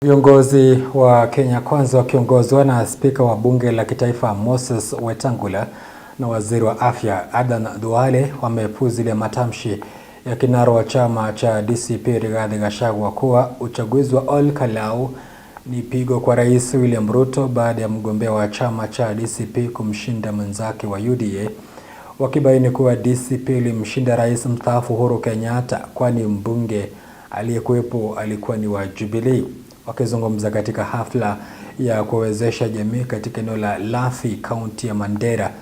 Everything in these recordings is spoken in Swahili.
Viongozi wa Kenya Kwanza wakiongozwa na Spika wa Bunge la Kitaifa Moses Wetangula na Waziri wa Afya Adan Duale wamepuuzilia matamshi ya kinara wa chama cha DCP Rigathi Gachagua kuwa uchaguzi wa Ol-Kalou ni pigo kwa Rais William Ruto baada ya mgombea wa chama cha DCP kumshinda mwenzake wa UDA, wakibaini kuwa DCP ilimshinda Rais mstaafu Uhuru Kenyatta kwani mbunge aliyekuwepo alikuwa ni wa Jubilee. Wakizungumza katika hafla ya kuwezesha jamii katika eneo la Lafi, kaunti ya Mandera,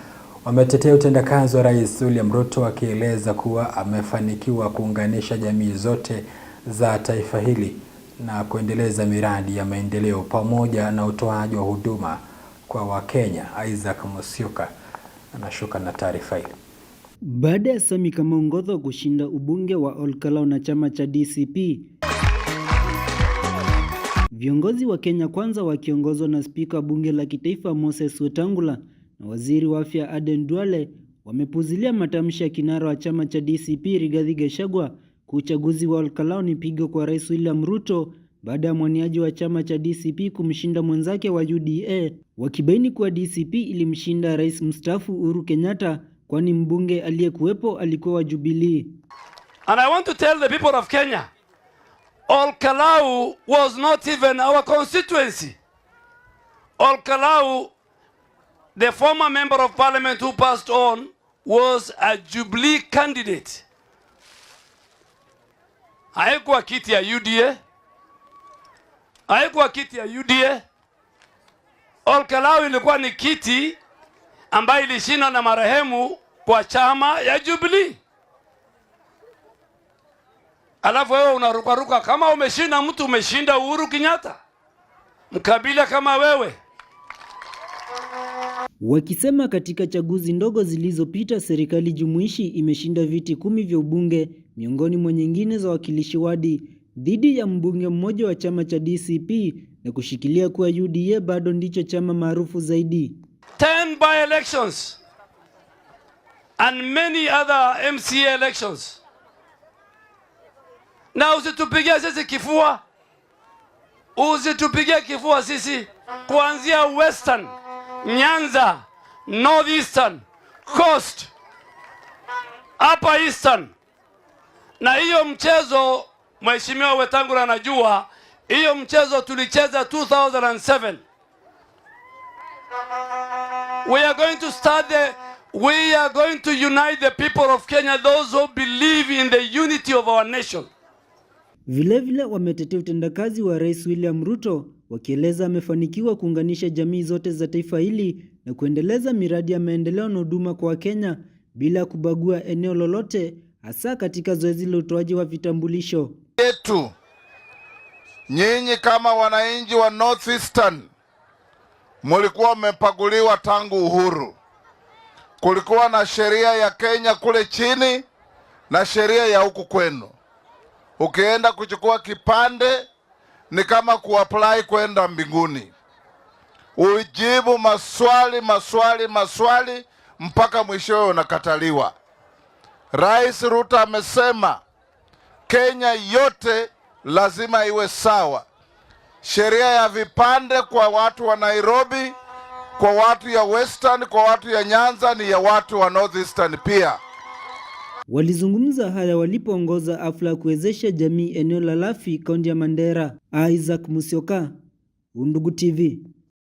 wametetea utendakazi wa Rais William Ruto, akieleza kuwa amefanikiwa kuunganisha jamii zote za taifa hili na kuendeleza miradi ya maendeleo pamoja na utoaji wa huduma kwa Wakenya. Isaac Musyoka anashuka na taarifa hii. Baada ya Sami Kamau kushinda ubunge wa Ol-Kalou na chama cha DCP, viongozi wa Kenya Kwanza wakiongozwa na Spika Bunge la Kitaifa Moses Wetangula na Waziri wa Afya Aden Duale wamepuuzilia matamshi ya kinara wa chama cha DCP Rigathi Gachagua kwa uchaguzi wa Ol-Kalou ni pigo kwa Rais William Ruto baada ya mwaniaji wa chama cha DCP kumshinda mwenzake wa UDA, wakibaini kuwa DCP ilimshinda Rais mstaafu Uhuru Kenyatta kwani mbunge aliyekuwepo alikuwa wa Jubilee. And I want to tell the people of Kenya, Ol-Kalou was not even our constituency. Ol-Kalou, the former member of parliament who passed on, was a Jubilee candidate. Haikuwa kiti ya UDA. Haikuwa kiti ya UDA. Ol-Kalou ilikuwa ni kiti ambayo ilishindwa na marehemu kwa chama ya Jubilee. Alafu wewe unarukaruka kama umeshinda mtu, umeshinda Uhuru Kenyatta, mkabila kama wewe. Wakisema katika chaguzi ndogo zilizopita serikali jumuishi imeshinda viti 10 vya ubunge miongoni mwa nyingine za wakilishi wadi dhidi ya mbunge mmoja wa chama cha DCP na kushikilia kuwa UDA bado ndicho chama maarufu zaidi. 10 by-elections and many other MCA elections. Na usitupigia sisi kifua. Usitupigia kifua sisi kuanzia Western, Nyanza, Northeastern, Coast, Upper Eastern. Na hiyo mchezo Mheshimiwa Wetangula anajua, hiyo mchezo tulicheza 2007. We are going to unite the people of Kenya, those who believe in the unity of our nation. Vilevile wametetea utendakazi wa Rais William Ruto, wakieleza amefanikiwa kuunganisha jamii zote za taifa hili na kuendeleza miradi ya maendeleo na huduma kwa Wakenya bila kubagua eneo lolote, hasa katika zoezi la utoaji wa vitambulisho. Yetu nyinyi kama wananchi wa Northeastern mulikuwa mmepaguliwa tangu uhuru. Kulikuwa na sheria ya Kenya kule chini na sheria ya huku kwenu. Ukienda kuchukua kipande ni kama kuapply kwenda mbinguni. Ujibu maswali mpaka mwishowe unakataliwa. Rais Ruto amesema Kenya yote lazima iwe sawa. Sheria ya vipande kwa watu wa Nairobi, kwa watu ya Western, kwa watu ya Nyanza ni ya watu wa Northeastern pia. Walizungumza haya walipoongoza hafla kuwezesha jamii eneo la Lafi, kaunti ya Mandera. Isaac Musyoka, Undugu TV.